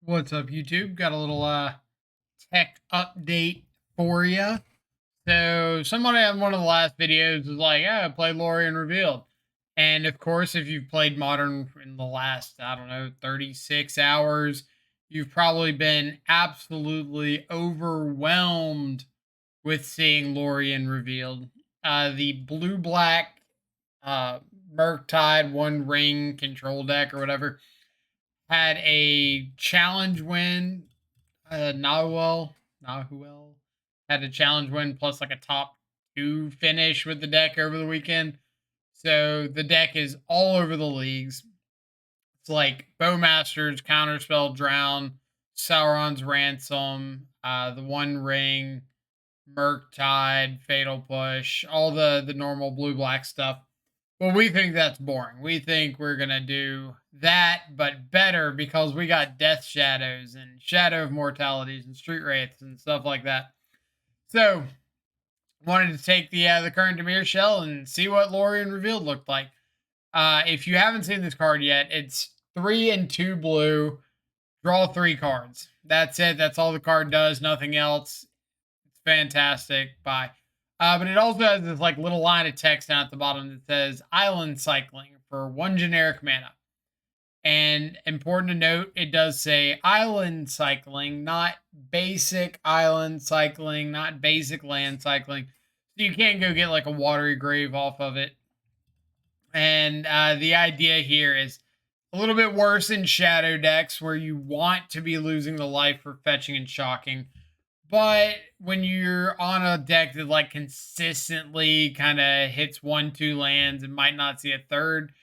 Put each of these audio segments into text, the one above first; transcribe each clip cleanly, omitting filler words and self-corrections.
What's up, YouTube? Got a little tech update for you. So, somebody on one of the last videos was like, "Yeah, I played Lorien Revealed," and of course, if you've played Modern in the last, I don't know, 36 hours, you've probably been absolutely overwhelmed with seeing Lorien Revealed. The blue black uh, Murktide One Ring control deck or whatever had a challenge win. Nahuel had a challenge win plus like a top two finish with the deck over the weekend. So the deck is all over the leagues. It's like Bowmaster's, Counterspell, Drown, Sauron's Ransom, the One Ring, Murktide, Fatal Push, all the normal blue black stuff. Well, we think that's boring. We think we're going to do that, but better because we got Death Shadows and Shadow of Mortalities and Street Wraiths and stuff like that. So, wanted to take the current Dimir shell and see what Lorien Revealed looked like. If you haven't seen this card yet, it's 3 and 2 blue, draw 3 cards. That's it. That's all the card does, nothing else. It's fantastic. Bye. But it also has this like little line of text down at the bottom that says island cycling for 1 generic mana. And important to note, it does say island cycling, not basic island cycling, not basic land cycling. So you can't go get like a watery grave off of it. And the idea here is a little bit worse in shadow decks where you want to be losing the life for fetching and shocking. But when you're on a deck that like consistently kind of hits 1-2 lands and might not see a third,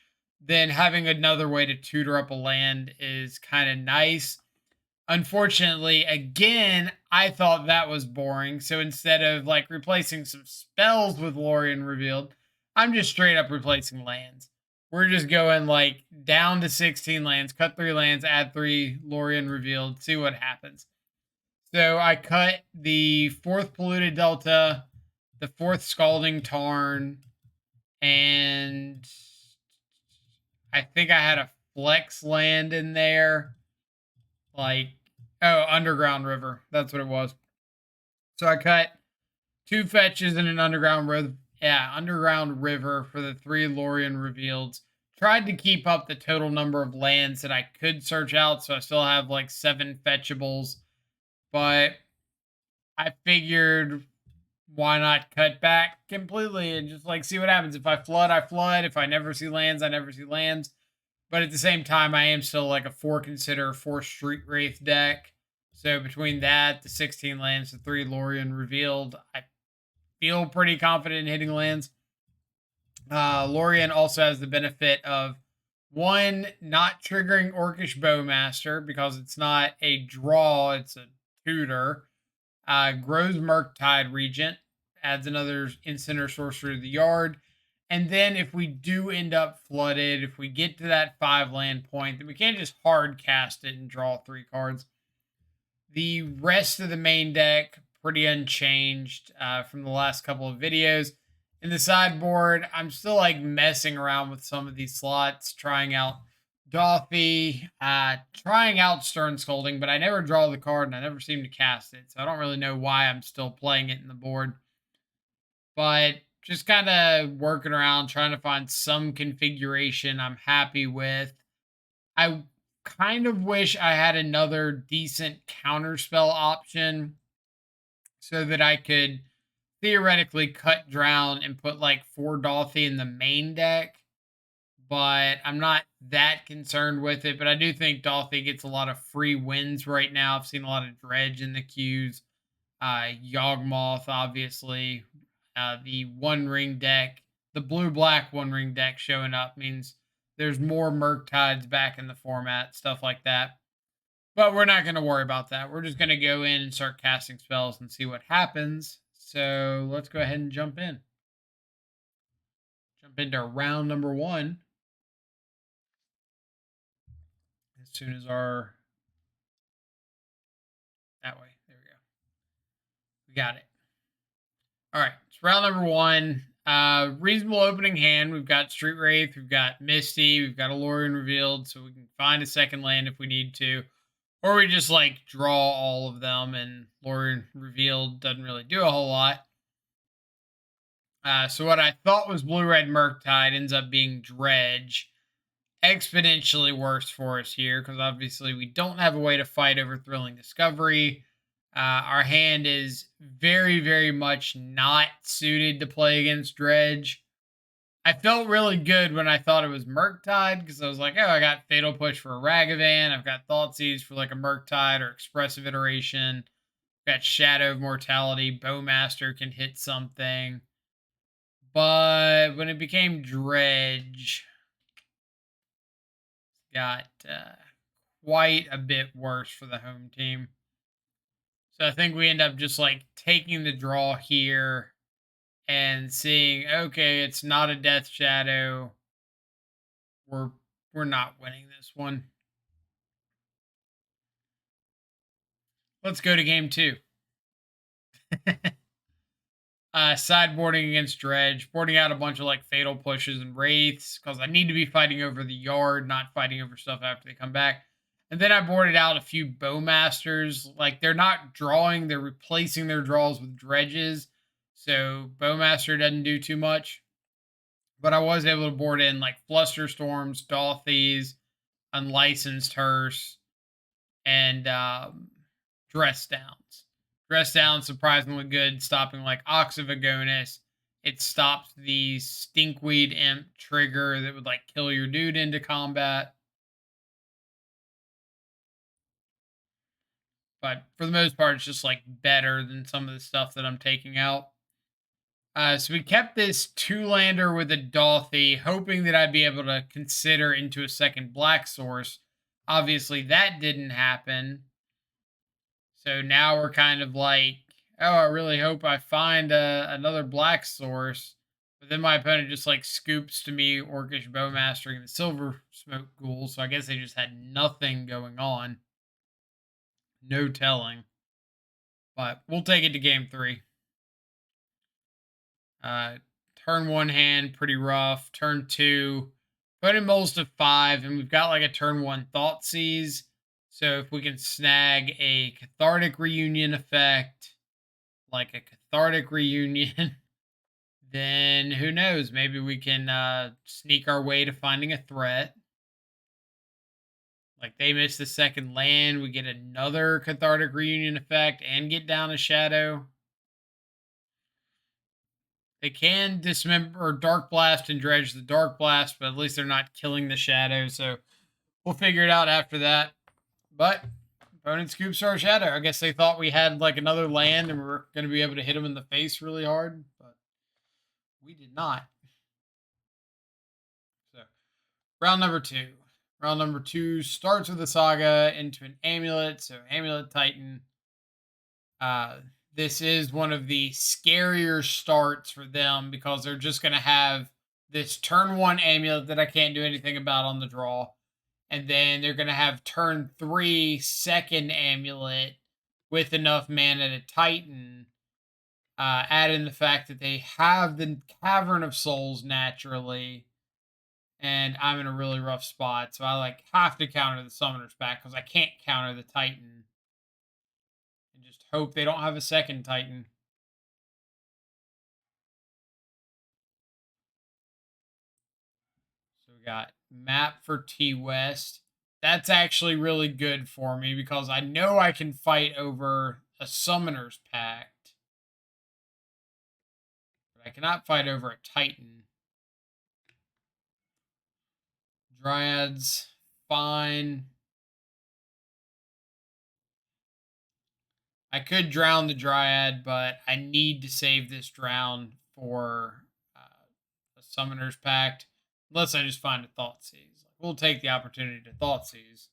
then having another way to tutor up a land is kind of nice. Unfortunately, again, I thought that was boring. So instead of like replacing some spells with Lorien Revealed, I'm just straight up replacing lands. We're just going like down to 16 lands, cut 3 lands, add 3 Lorien Revealed, see what happens. So I cut the 4th Polluted Delta, the 4th Scalding Tarn, and I think I had a flex land in there. Like, oh, Underground River. That's what it was. So I cut 2 fetches and an Underground River. Yeah, Underground River for the 3 Lorien Revealed. Tried to keep up the total number of lands that I could search out, so I still have like 7 fetchables. But I figured why not cut back completely and just like see what happens. If I flood, I flood. If I never see lands, I never see lands. But at the same time, I am still like a 4 consider 4 Street Wraith deck. So between that, the 16 lands, the 3 Lorien Revealed, I feel pretty confident in hitting lands. Lorien also has the benefit of one, not triggering Orcish Bowmaster because it's not a draw, it's a tutor. Grows Murktide Regent, adds another instant or sorcery to the yard. And then if we do end up flooded, if we get to that 5 land point, then we can't just hard cast it and draw 3 cards. The rest of the main deck, pretty unchanged from the last couple of videos. In the sideboard, I'm still like messing around with some of these slots, trying out Dothy, trying out Stern Scolding, but I never draw the card and I never seem to cast it. So I don't really know why I'm still playing it in the board. But just kind of working around, trying to find some configuration I'm happy with. I kind of wish I had another decent counterspell option so that I could theoretically cut Drown and put like 4 Dothy in the main deck. But I'm not that concerned with it. But I do think Dothy gets a lot of free wins right now. I've seen a lot of Dredge in the queues. Yawgmoth, obviously. The One Ring deck, the blue-black One Ring deck showing up means there's more Murktides back in the format, stuff like that. But we're not going to worry about that. We're just going to go in and start casting spells and see what happens. So let's go ahead and jump in. Jump into round number 1. As soon as our... That way. There we go. We got it. All right. It's round number 1. Reasonable opening hand. We've got Street Wraith. We've got Misty. We've got a Lorien Revealed. So we can find a second land if we need to. Or we just like draw all of them, and Lorien Revealed doesn't really do a whole lot. So what I thought was blue red Murktide ends up being Dredge. Exponentially worse for us here because obviously we don't have a way to fight over Thrilling Discovery. Our hand is very, very much not suited to play against Dredge. I felt really good when I thought it was Murktide because I was like, oh, I got Fatal Push for a Ragavan. I've got Thoughtseize for like a Murktide or Expressive Iteration. Got Shadow of Mortality. Bowmaster can hit something. But when it became Dredge, got quite a bit worse for the home team. So I think we end up just like taking the draw here and seeing, okay, it's not a Death Shadow. We're not winning this one. Let's go to game 2. Sideboarding against Dredge, boarding out a bunch of like Fatal Pushes and Wraiths because I need to be fighting over the yard, not fighting over stuff after they come back. And then I boarded out a few Bowmasters. Like they're not drawing, they're replacing their draws with Dredges. So Bowmaster doesn't do too much. But I was able to board in like Flusterstorms, Dothies, Unlicensed Hearse, and Dress Downs. Dress Down surprisingly good, stopping like Ox of Agonis. It stops the Stinkweed Imp trigger that would like kill your dude into combat. But for the most part, it's just like better than some of the stuff that I'm taking out. So we kept this 2-lander with a Dolthy, hoping that I'd be able to consider into a second black source. Obviously, that didn't happen. So now we're kind of like, oh, I really hope I find another black source. But then my opponent just like scoops to me Orcish Bowmastering the Silver Smoke Ghoul. So I guess they just had nothing going on. No telling. But we'll take it to game 3. Turn 1 hand, pretty rough. Turn 2, opponent mulls to 5, and we've got like a turn 1 Thoughtseize. So if we can snag a Cathartic Reunion effect, like a Cathartic Reunion, then who knows? Maybe we can sneak our way to finding a threat. Like they miss the second land, we get another Cathartic Reunion effect and get down a Shadow. They can dismember or Dark Blast and Dredge the Dark Blast, but at least they're not killing the Shadow. So we'll figure it out after that. But opponent scoops our Shadow. I guess they thought we had like another land and we were going to be able to hit them in the face really hard, but we did not. So round number 2. Round number 2 starts with a Saga into an Amulet. So Amulet Titan. This is one of the scarier starts for them because they're just going to have this turn 1 Amulet that I can't do anything about on the draw. And then they're going to have turn 3 second Amulet with enough mana to Titan. Add in the fact that they have the Cavern of Souls naturally. And I'm in a really rough spot. So I like have to counter the Summoner's Pact because I can't counter the Titan. And just hope they don't have a second Titan. So we got map for T West. That's actually really good for me because I know I can fight over a Summoner's Pact. But I cannot fight over a Titan. Dryads, fine. I could drown the Dryad, but I need to save this drown for a Summoner's Pact. Unless I just find a Thoughtseize. We'll take the opportunity to Thoughtseize.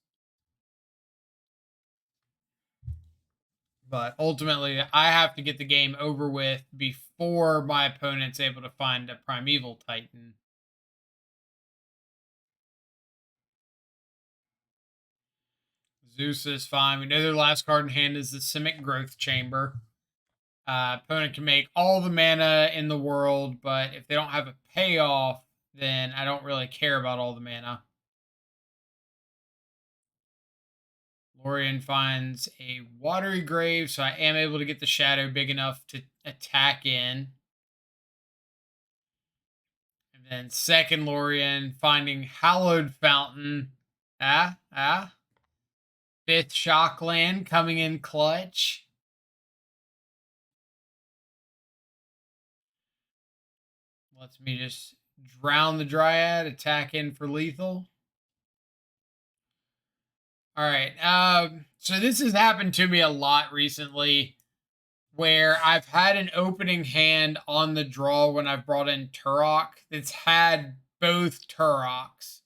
But ultimately, I have to get the game over with before my opponent's able to find a Primeval Titan. Zeus is fine. We know their last card in hand is the Simic Growth Chamber. Opponent can make all the mana in the world, but if they don't have a payoff, then I don't really care about all the mana. Lorien finds a watery grave, so I am able to get the shadow big enough to attack in. And then second Lorien finding hallowed fountain. Fifth Shockland coming in clutch. Lets me just drown the Dryad, attack in for lethal. All right. So this has happened to me a lot recently where I've had an opening hand on the draw when I've brought in Turok that's had both Turoks.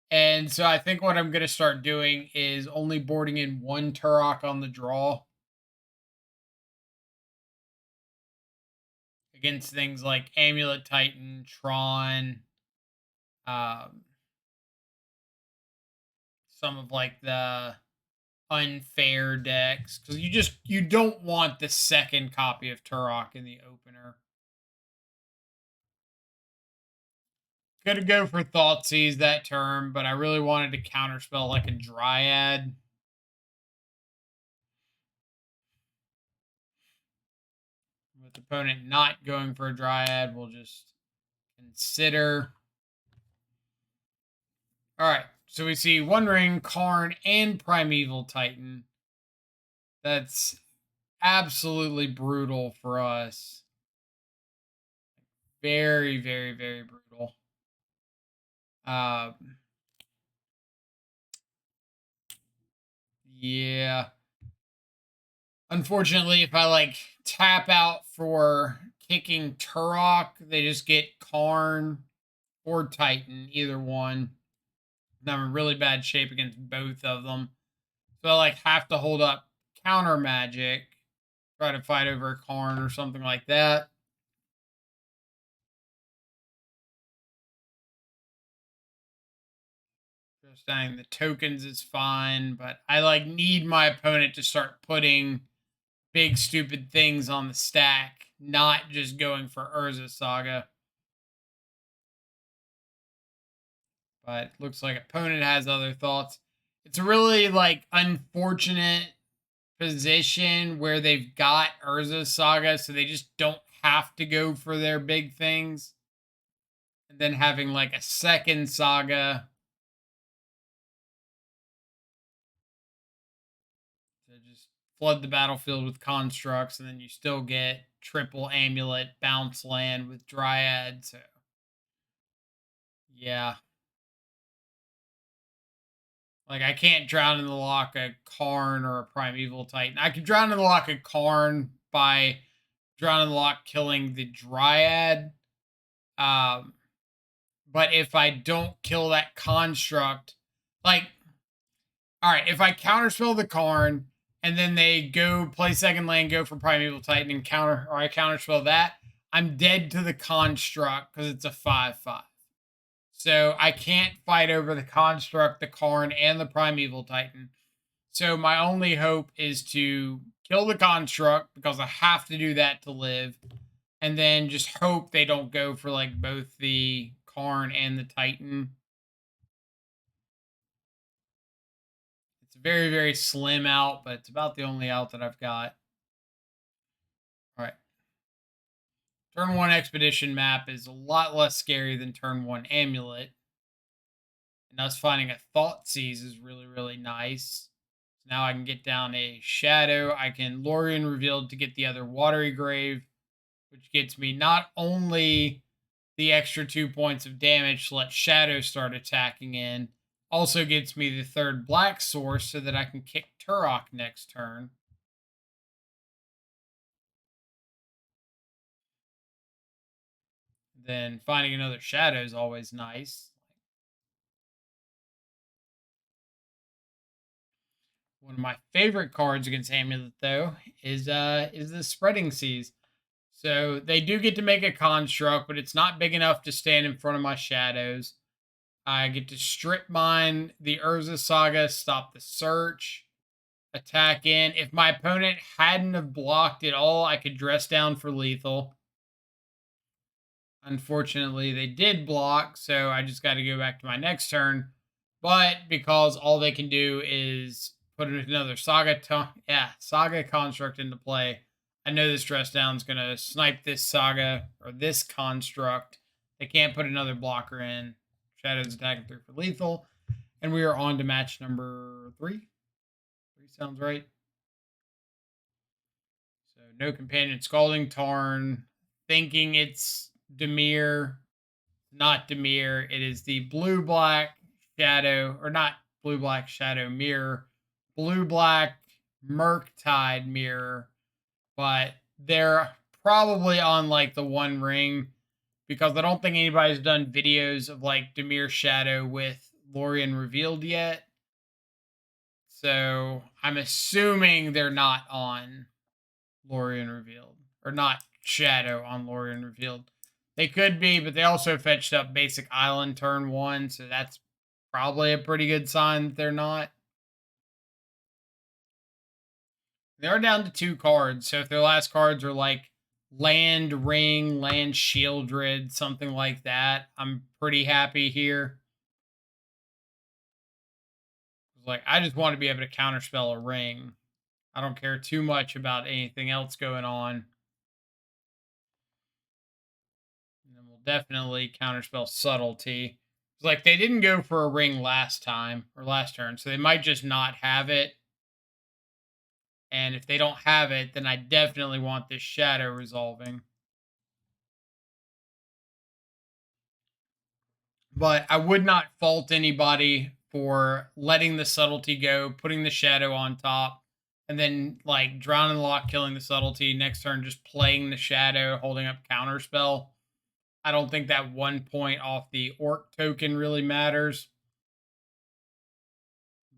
And so I think what I'm going to start doing is only boarding in one Turok on the draw against things like Amulet Titan, Tron, um, some of like the unfair decks, because you don't want the second copy of Turok in the opener. Gonna go for Thoughtseize that turn, but I really wanted to counterspell like a Dryad. With the opponent not going for a Dryad, we'll just consider. All right, so we see One Ring, Karn, and Primeval Titan. That's absolutely brutal for us. Very, very, very brutal. Yeah. Unfortunately, if I like tap out for kicking Turok, they just get Karn or Titan, either one. And I'm in really bad shape against both of them. So I like have to hold up counter magic, try to fight over a Karn or something like that. Just saying the tokens is fine, but I like need my opponent to start putting big stupid things on the stack, not just going for Urza Saga. But looks like opponent has other thoughts. It's a really like unfortunate position where they've got Urza Saga, so they just don't have to go for their big things. And then having like a second Saga to just flood the battlefield with constructs, and then you still get triple Amulet bounce land with Dryad. So yeah. Like I can't drown in the lock a Karn or a Primeval Titan. I can drown in the lock a Karn by drowning in the lock killing the Dryad. Um, but if I don't kill that construct, like, all right, if I counterspell the Karn and then they go play second lane, go for Primeval Titan and counter, or I counterspell that, I'm dead to the construct because it's a 5/5. So I can't fight over the construct, the Karn, and the Primeval Titan. So my only hope is to kill the construct because I have to do that to live. And then just hope they don't go for like both the Karn and the Titan. It's a very, very slim out, but it's about the only out that I've got. All right. Turn 1 Expedition map is a lot less scary than turn 1 Amulet. And us finding a Thoughtseize is really, really nice. So now I can get down a Shadow. I can Lorien Revealed to get the other Watery Grave, which gets me not only the extra 2 points of damage to let Shadow start attacking in, also gets me the third black source so that I can kick Turok next turn. Then finding another Shadow is always nice. One of my favorite cards against Amulet, though, is the Spreading Seas. So they do get to make a construct, but it's not big enough to stand in front of my shadows. I get to strip mine the Urza Saga, stop the search, attack in. If my opponent hadn't have blocked at all, I could dress down for lethal. Unfortunately, they did block, so I just got to go back to my next turn. But because all they can do is put another Saga construct into play. I know this dress down's gonna snipe this Saga or this construct. They can't put another blocker in. Shadow's attacking 3 for lethal. And we are on to match number 3. 3 sounds right. So no companion, Scalding Tarn, thinking it's Dimir, not Dimir. It is the blue-black shadow, or not blue-black shadow mirror, blue-black Murktide mirror, but they're probably on like the One Ring because I don't think anybody's done videos of like Dimir Shadow with Lorien Revealed yet. So I'm assuming they're not on Lorien Revealed, or not Shadow on Lorien Revealed. They could be, but they also fetched up Basic Island turn 1, so that's probably a pretty good sign that they're not. They are down to 2 cards, so if their last cards are like Land Ring, Land Shieldred, something like that, I'm pretty happy here. Like, I just want to be able to counterspell a ring. I don't care too much about anything else going on. And then we'll definitely counterspell Subtlety. It's like they didn't go for a ring last time or last turn, so they might just not have it. And if they don't have it, then I definitely want this Shadow resolving. But I would not fault anybody for letting the Subtlety go, putting the Shadow on top, and then like drowning the lock, killing the Subtlety. Next turn, just playing the Shadow, holding up Counterspell. I don't think that 1 point off the Orc token really matters.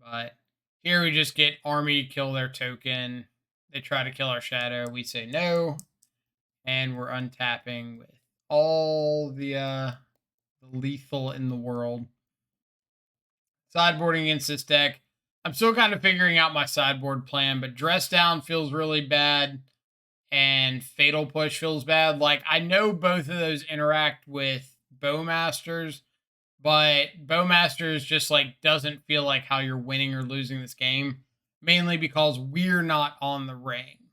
But here we just get army kill their token. They try to kill our Shadow. We say no. And we're untapping with all the lethal in the world. Sideboarding against this deck. I'm still kind of figuring out my sideboard plan, but Dress Down feels really bad and Fatal Push feels bad. Like, I know both of those interact with Bowmasters, but Bowmasters just like doesn't feel like how you're winning or losing this game, mainly because we're not on the ring.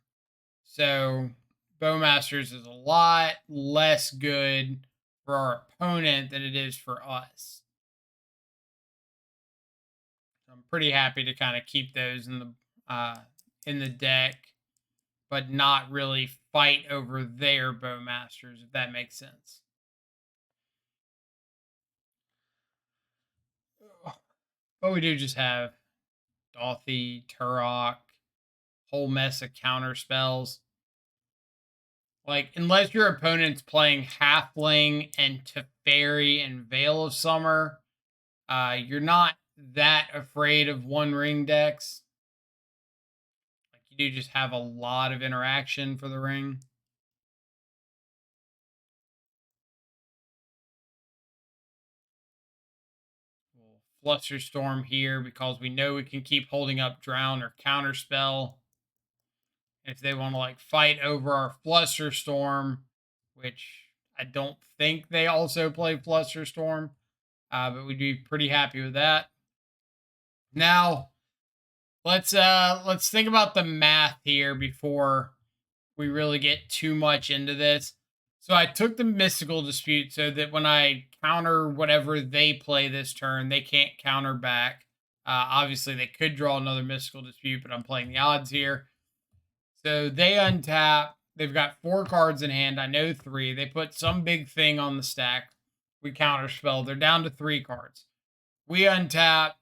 So Bowmasters is a lot less good for our opponent than it is for us. So I'm pretty happy to kind of keep those in the deck, but not really fight over their Bowmasters, if that makes sense. But we do just have Dothy, Turok, whole mess of counter spells. Like, unless your opponent's playing Halfling and Teferi and Veil of Summer, you're not that afraid of One Ring decks. Like, you do just have a lot of interaction for the ring. We'll Flusterstorm here because we know we can keep holding up Drown or Counterspell. If they want to like fight over our Flusterstorm, which I don't think they also play Flusterstorm, but we'd be pretty happy with that. Now, let's think about the math here before we really get too much into this. So I took the Mystical Dispute so that when I counter whatever they play this turn, they can't counter back. Obviously, they could draw another Mystical Dispute, but I'm playing the odds here. So they untap. They've got 4 cards in hand. I know 3. They put some big thing on the stack. We counterspell. They're down to 3 cards. We untap,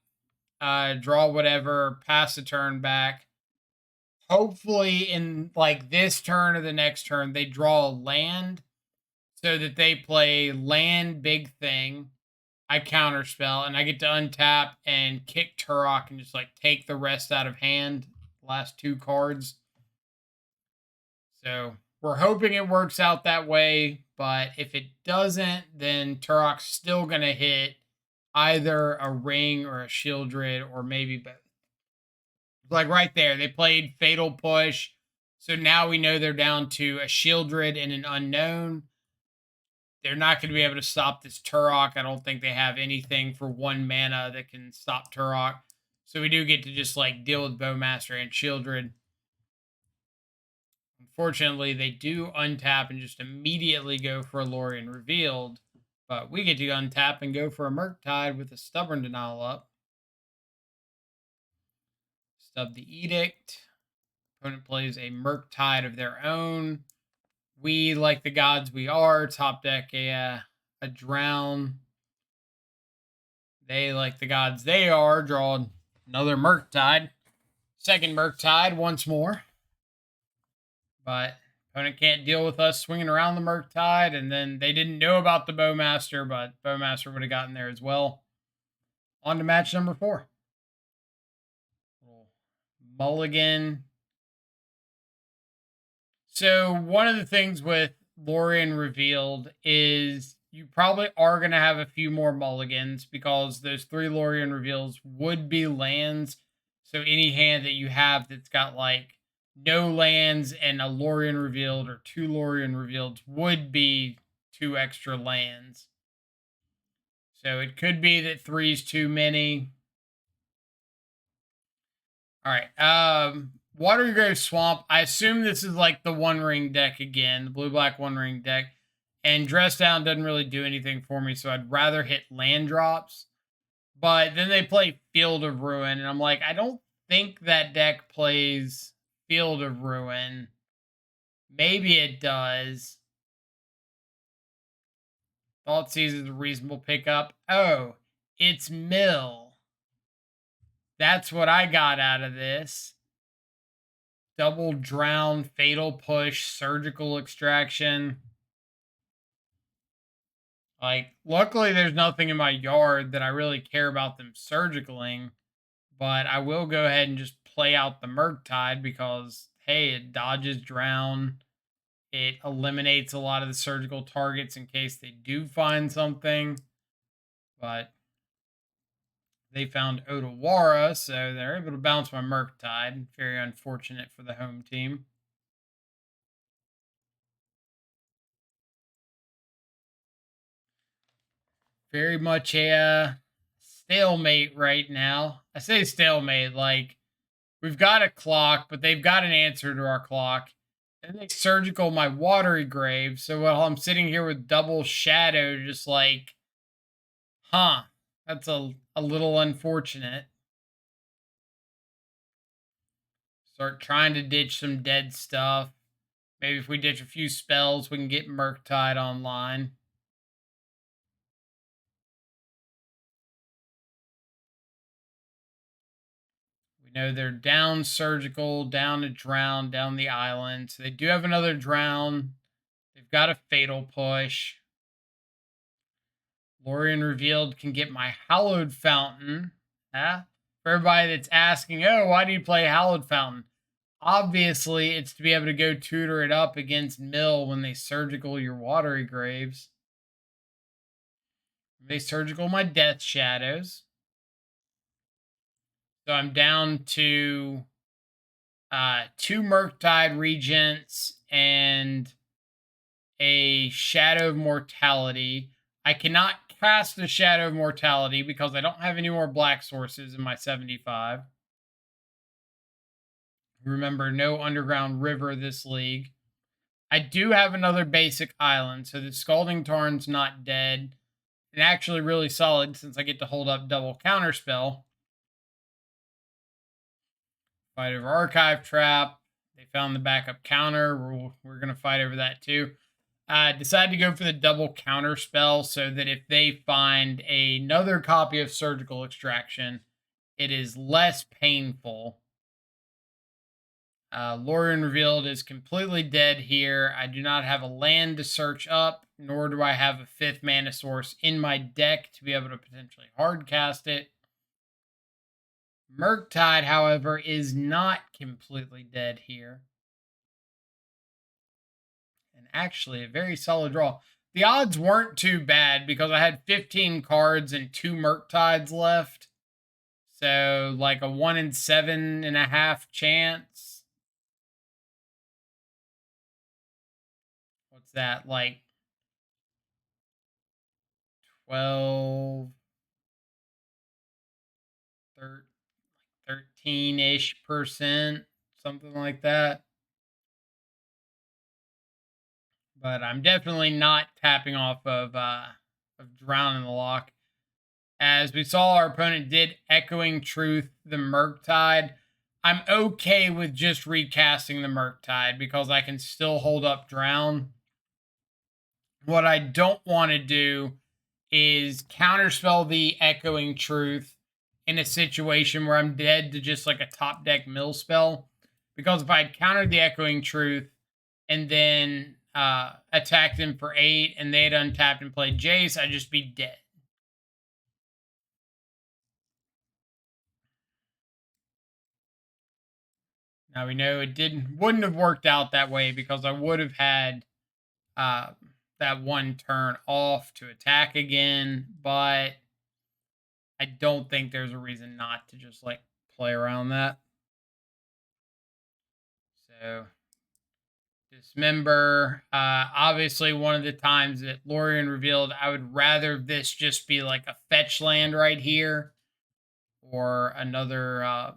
draw whatever, pass the turn back. Hopefully in like this turn or the next turn, they draw a land so that they play land big thing. I counterspell and I get to untap and kick Turok and just like take the rest out of hand. Last 2 cards. So we're hoping it works out that way, but if it doesn't, then Turok's still going to hit either a ring or a Shieldred or maybe both. Like right there, they played Fatal Push. So now we know they're down to a Shieldred and an Unknown. They're not going to be able to stop this Turok. I don't think they have anything for 1 mana that can stop Turok. So we do get to just like deal with Bowmaster and Children. Unfortunately, they do untap and just immediately go for a Lorien Revealed. But we get to untap and go for a Murktide with a Stubborn Denial up. Stub the Edict. Opponent plays a Murktide of their own. We, like the gods we are, top deck a Drown. They, like the gods they are, draw another Murktide. Second Murktide once more. But opponent can't deal with us swinging around the Murktide, and then they didn't know about the Bowmaster, but Bowmaster would have gotten there as well. On to match number 4. Mulligan. So one of the things with Lorien Revealed is you probably are going to have a few more mulligans because those 3 Lorien Reveals would be lands. So any hand that you have that's got like no lands and a Lorien Revealed or 2 Lorien Revealed would be 2 extra lands. So it could be that 3 is too many. All right. Watery Grave Swamp. I assume this is like the One Ring deck again, the blue-black One Ring deck. And Dress Down doesn't really do anything for me, so I'd rather hit land drops. But then they play Field of Ruin, and I'm like, I don't think that deck plays Field of Ruin. Maybe it does. Thoughtseize is a reasonable pickup. Oh, it's Mill. That's what I got out of this. Double Drown, Fatal Push, Surgical Extraction. Like, luckily there's nothing in my yard that I really care about them surgicaling, but I will go ahead and just play out the Murktide because, hey, it dodges Drown. It eliminates a lot of the surgical targets in case they do find something, but they found Otawara, so they're able to bounce my Murktide. Very unfortunate for the home team. Very much a stalemate right now. I say stalemate, like we've got a clock, but they've got an answer to our clock. And they surgical my Watery Grave. So while I'm sitting here with double shadow, just like, huh, that's a little unfortunate. Start trying to ditch some dead stuff. Maybe if we ditch a few spells, we can get Murktide online. We know they're down surgical, down to Drown, down the island. So they do have another Drown. They've got a Fatal Push. Lorien Revealed can get my Hallowed Fountain. Yeah. For everybody that's asking, oh, why do you play Hallowed Fountain? Obviously, it's to be able to go tutor it up against Mill when they surgical your Watery Graves. They surgical my Death Shadows. So I'm down to 2 Murktide Regents and a Shadow of Mortality. I cannot cast the Shadow of Mortality because I don't have any more black sources in my 75. Remember, no Underground River this league. I do have another basic island, so the Scalding Tarn's not dead. And actually really solid since I get to hold up double Counterspell. Fight over Archive Trap. They found the backup counter. We're going to fight over that too. Decided to go for the double counter spell so that if they find another copy of Surgical Extraction, it is less painful. Lorien Revealed is completely dead here. I do not have a land to search up, nor do I have a 5th mana source in my deck to be able to potentially hardcast it. Murktide, however, is not completely dead here. And actually, a very solid draw. The odds weren't too bad because I had 15 cards and 2 Murktides left. So, like a 1 in 7.5 chance. What's that? Like 12, 13, 15-ish%, something like that. But I'm definitely not tapping off of Drown in the Lock. As we saw, our opponent did Echoing Truth, the Murktide. I'm okay with just recasting the Murktide because I can still hold up Drown. What I don't want to do is counterspell the Echoing Truth in a situation where I'm dead to just like a top deck mill spell. Because if I'd countered the Echoing Truth and then attacked him for 8 and they'd untapped and played Jace, I'd just be dead. Now we know it wouldn't have worked out that way because I would have had uh, that one turn off to attack again, but I don't think there's a reason not to just like play around that. So Dismember, obviously one of the times that Lorien Revealed, I would rather this just be like a fetch land right here or another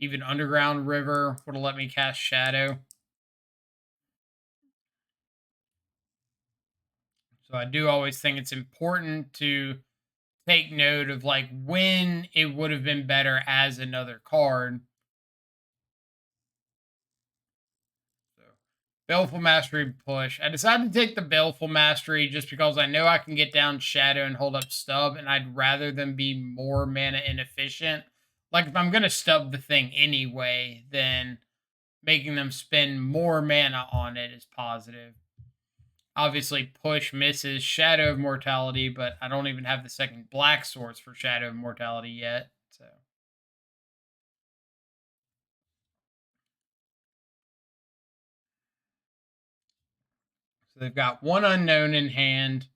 even Underground River would have let me cast Shadow. So I do always think it's important to take note of like when it would have been better as another card. So Baleful Mastery push. I decided to take the Baleful Mastery just because I know I can get down Shadow and hold up Stub, and I'd rather them be more mana inefficient. Like if I'm gonna stub the thing anyway, then making them spend more mana on it is positive. Obviously, push misses Shadow of Mortality, but I don't even have the second black source for Shadow of Mortality yet. So they've got one unknown in hand.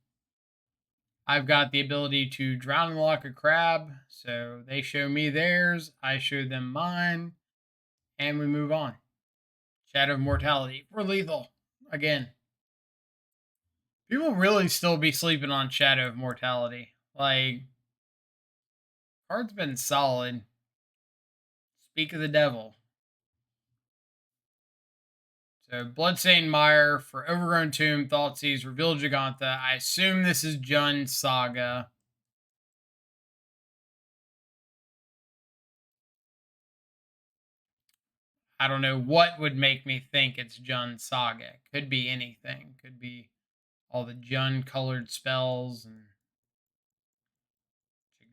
I've got the ability to Drown and Lock a Crab. So they show me theirs, I show them mine, and we move on. Shadow of Mortality. We're lethal. Again. People really still be sleeping on Shadow of Mortality. Like, card's been solid. Speak of the devil. So Bloodstained Mire for Overgrown Tomb, Thoughtseize, Revealed Gigantha. I assume this is Jund Saga. I don't know what would make me think it's Jund Saga. Could be anything. Could be all the Jund colored spells and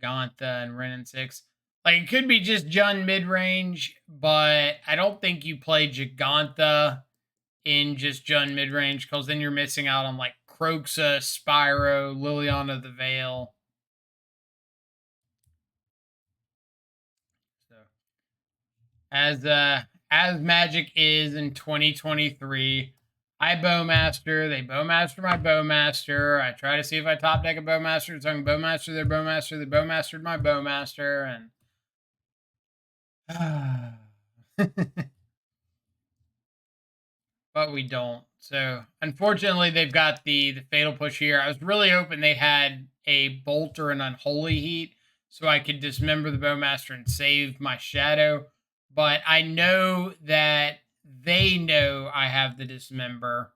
Gigantha and Ren and 6. Like, it could be just Jund mid range, but I don't think you play Gigantha in just Jund mid range because then you're missing out on like Kroxa, Spyro, Liliana the Veil. So as Magic is in 2023, I Bowmaster. They Bowmaster my Bowmaster. I try to see if I top deck a Bowmaster. So I can Bowmaster their Bowmaster. They Bowmastered my Bowmaster, and but we don't. So unfortunately, they've got the fatal push here. I was really hoping they had a bolt or an unholy heat so I could dismember the Bowmaster and save my Shadow. But I know that they know I have the dismember.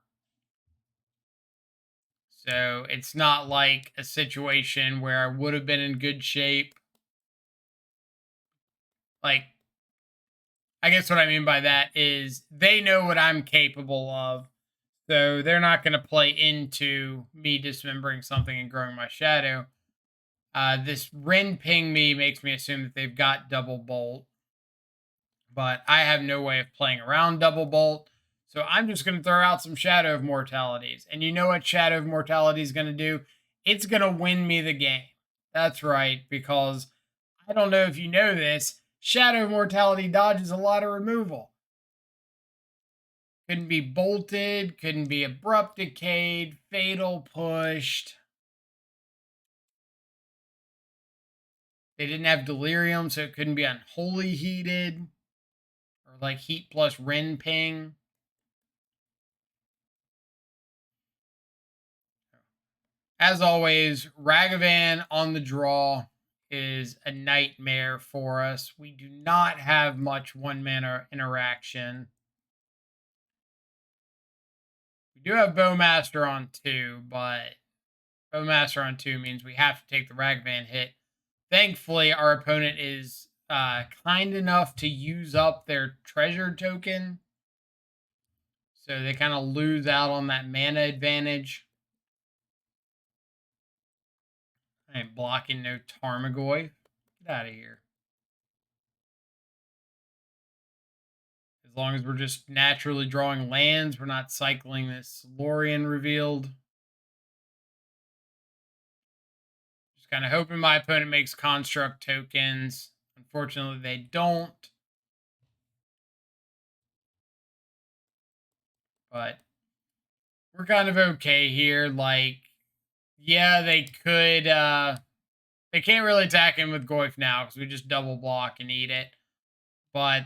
So it's not like a situation where I would have been in good shape. Like, I guess what I mean by that is they know what I'm capable of. So they're not going to play into me dismembering something and growing my Shadow. This Ren ping me makes me assume that they've got double bolt. But I have no way of playing around double bolt. So I'm just going to throw out some Shadow of Mortalities. And you know what Shadow of Mortality is going to do? It's going to win me the game. That's right, because I don't know if you know this, Shadow of Mortality dodges a lot of removal. Couldn't be bolted, couldn't be abrupt decayed, fatal pushed. They didn't have delirium, so it couldn't be unholy heated. Or like heat plus Ren ping. As always, Ragavan on the draw. is a nightmare for us. We do not have much one mana interaction. We do have Bowmaster on 2, but Bowmaster on 2 means we have to take the Ragvan hit. Thankfully, our opponent is kind enough to use up their treasure token. So they kind of lose out on that mana advantage. I ain't blocking no Tarmogoyf. Get out of here. As long as we're just naturally drawing lands, we're not cycling this Lorien Revealed. Just kind of hoping my opponent makes construct tokens. Unfortunately, they don't. But we're kind of okay here. Like, yeah, they could. They can't really attack him with Goyf now because we just double block and eat it. But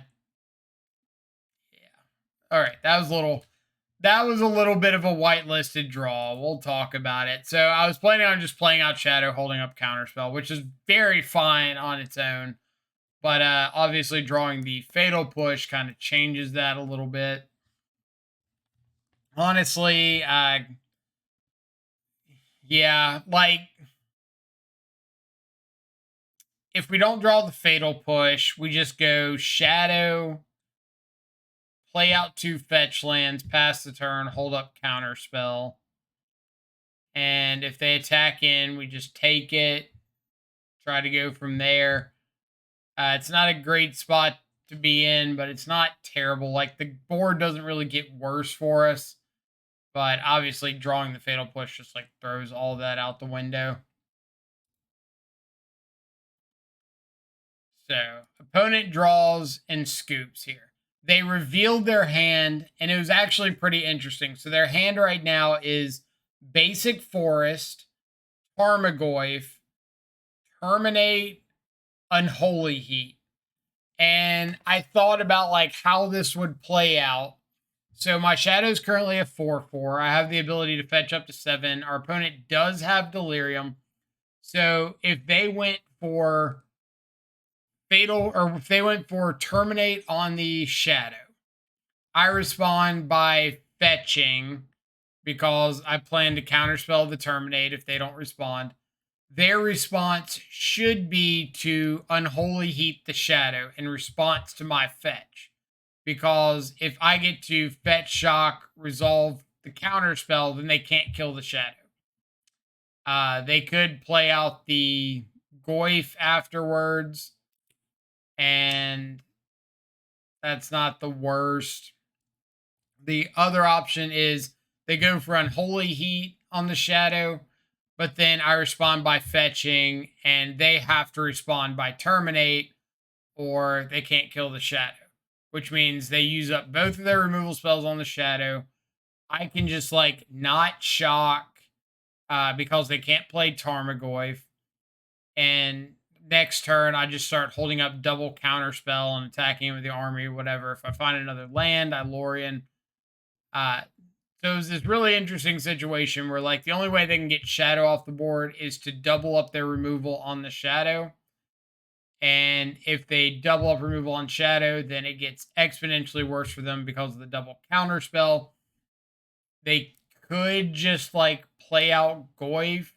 yeah, all right, that was a little. That was a little bit of a whitelisted draw. We'll talk about it. So I was planning on just playing out Shadow, holding up Counterspell, which is very fine on its own. But obviously drawing the Fatal Push kind of changes that a little bit. Honestly, yeah, like if we don't draw the Fatal Push, we just go Shadow, play out 2 fetch lands, pass the turn, hold up Counterspell. And if they attack in, we just take it, try to go from there. It's not a great spot to be in, but it's not terrible. Like, the board doesn't really get worse for us. But obviously, drawing the Fatal Push just, like, throws all that out the window. So, opponent draws and scoops here. They revealed their hand, and it was actually pretty interesting. So, their hand right now is Basic Forest, Tarmogoyf, Terminate, Unholy Heat. And I thought about like how this would play out. So my Shadow is currently a 4/4. I have the ability to fetch up to 7. Our opponent does have Delirium. So if they went for Fatal, or if they went for Terminate on the Shadow, I respond by fetching because I plan to counterspell the Terminate if they don't respond. Their response should be to Unholy Heat the Shadow in response to my fetch. Because if I get to fetch, shock, resolve the counter spell, then they can't kill the Shadow. They could play out the Goyf afterwards, and that's not the worst. The other option is they go for Unholy Heat on the Shadow, but then I respond by fetching, and they have to respond by terminate, or they can't kill the Shadow, which means they use up both of their removal spells on the Shadow. I can just like not shock because they can't play Tarmogoyf, and next turn I just start holding up double counter spell and attacking with the army or whatever. If I find another land, I Lorien. So it's this really interesting situation where like the only way they can get Shadow off the board is to double up their removal on the Shadow. And if they double up removal on Shadow, then it gets exponentially worse for them because of the double counter spell. They could just like play out Goyf,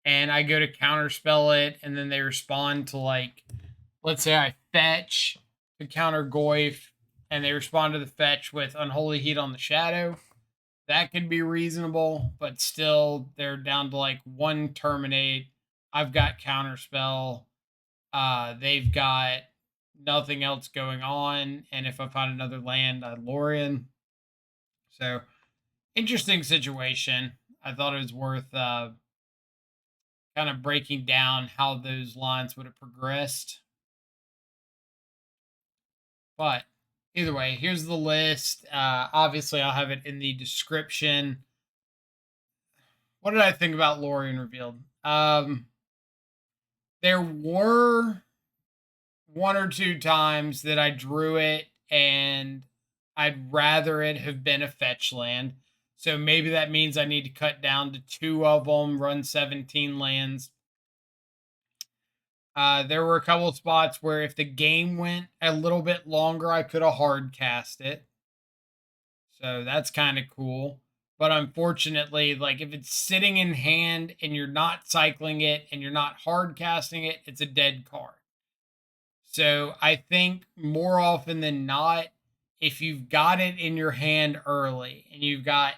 and I go to counter spell it, and then they respond to like, let's say I fetch to counter Goyf, and they respond to the fetch with Unholy Heat on the Shadow. That could be reasonable, but still they're down to like 1 terminate. I've got counterspell. They've got nothing else going on, and if I find another land, I Lorien. So interesting situation. I thought it was worth kind of breaking down how those lines would have progressed. But either way, here's the list. Obviously, I'll have it in the description. What did I think about Lorien Revealed? There were 1 or 2 times that I drew it and I'd rather it have been a fetch land. So maybe that means I need to cut down to 2 of them, run 17 lands. There were a couple of spots where if the game went a little bit longer, I could have hard cast it. So that's kind of cool. But unfortunately, like if it's sitting in hand and you're not cycling it and you're not hard casting it, it's a dead card. So I think more often than not, if you've got it in your hand early and you've got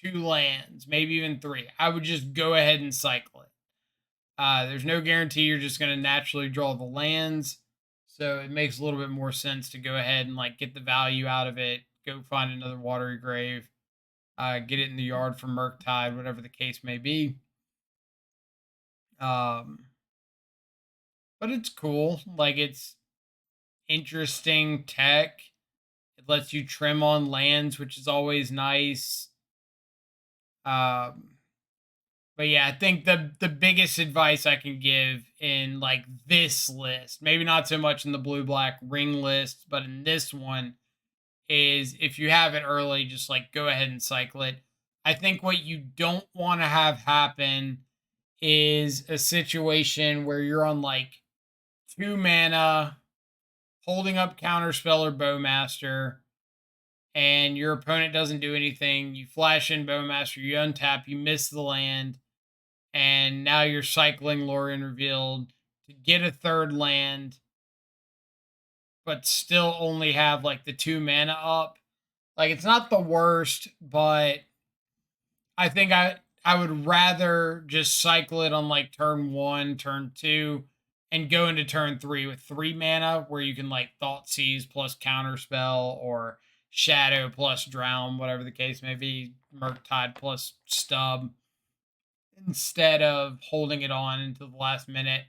two lands, maybe even three, I would just go ahead and cycle it. There's no guarantee you're just going to naturally draw the lands. So it makes a little bit more sense to go ahead and like get the value out of it, go find another watery grave, get it in the yard for Murktide, whatever the case may be. Um, but it's cool. Like it's interesting tech. It lets you trim on lands, which is always nice. Um, but yeah, I think the biggest advice I can give in like this list, maybe not so much in the blue black ring list, but in this one is if you have it early, just like go ahead and cycle it. I think what you don't want to have happen is a situation where you're on like 2 mana holding up Counterspell or Bowmaster, and your opponent doesn't do anything. You flash in Bowmaster, you untap, you miss the land, and now you're cycling Lorien Revealed to get a third land, but still only have like the 2 mana up. Like it's not the worst, but I think I would rather just cycle it on like turn 1, turn 2, and go into turn 3 with 3 mana where you can like Thought Seize plus Counterspell or Shadow plus Drown, whatever the case may be, Murktide plus Stub, instead of holding it on until the last minute,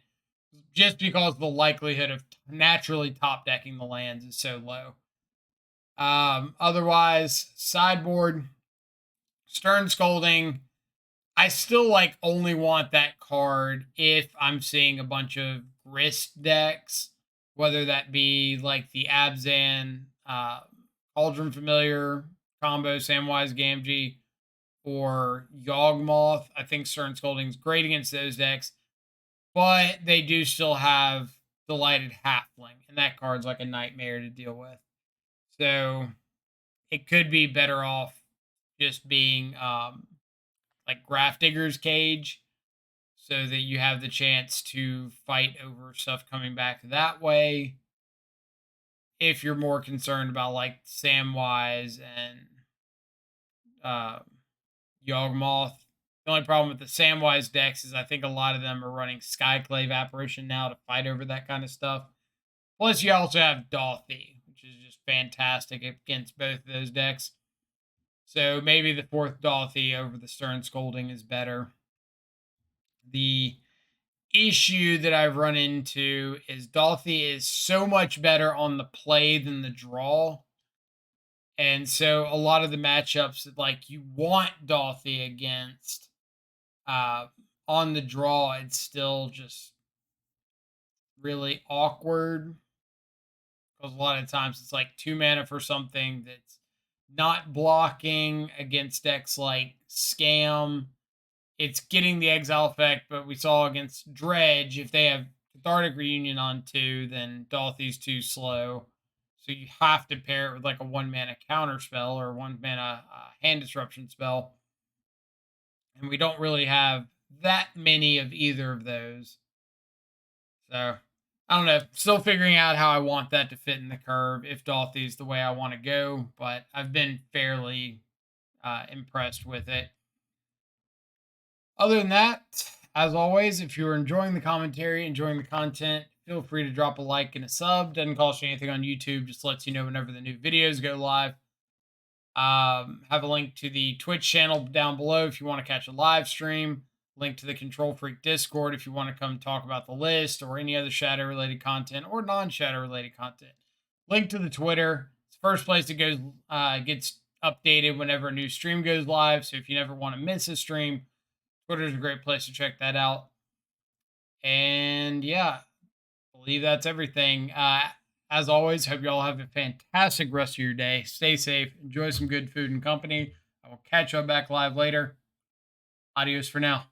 just because the likelihood of naturally top decking the lands is so low. Otherwise, sideboard, Stern Scolding, I still like only want that card if I'm seeing a bunch of grist decks, whether that be like the Abzan, Cauldron Familiar combo, Samwise Gamgee, or Yawgmoth. I think Stern Scolding is great against those decks, but they do still have Delighted Halfling, and that card's like a nightmare to deal with. So it could be better off just being like Grafdigger's Cage, so that you have the chance to fight over stuff coming back that way. If you're more concerned about like Samwise and uh, Yawgmoth, the only problem with the Samwise decks is I think a lot of them are running Skyclave Apparition now to fight over that kind of stuff. Plus, you also have Dauthi, which is just fantastic against both of those decks. So maybe the fourth Dauthi over the Stern Scolding is better. The issue that I've run into is Dauthi is so much better on the play than the draw. And so a lot of the matchups that like you want Dauthi against on the draw, it's still just really awkward. Because a lot of times it's like 2 mana for something that's not blocking against decks like Scam. It's getting the exile effect, but we saw against Dredge, if they have Cathartic Reunion on 2, then Dauthy's too slow. So you have to pair it with like a 1 mana counter spell or 1 mana hand disruption spell. And we don't really have that many of either of those. So I don't know. Still figuring out how I want that to fit in the curve, if Dauthy's the way I want to go, but I've been fairly impressed with it. Other than that, as always, if you're enjoying the commentary, enjoying the content, feel free to drop a like and a sub. Doesn't cost you anything on YouTube, just lets you know whenever the new videos go live. Have a link to the Twitch channel down below if you want to catch a live stream. Link to the Control Freak Discord if you want to come talk about the list or any other Shadow related content or non-Shadow related content. Link to the Twitter. It's the first place it goes gets updated whenever a new stream goes live. So if you never want to miss a stream, Twitter is a great place to check that out. And yeah, I believe that's everything. As always, hope you all have a fantastic rest of your day. Stay safe. Enjoy some good food and company. I will catch you back live later. Adios for now.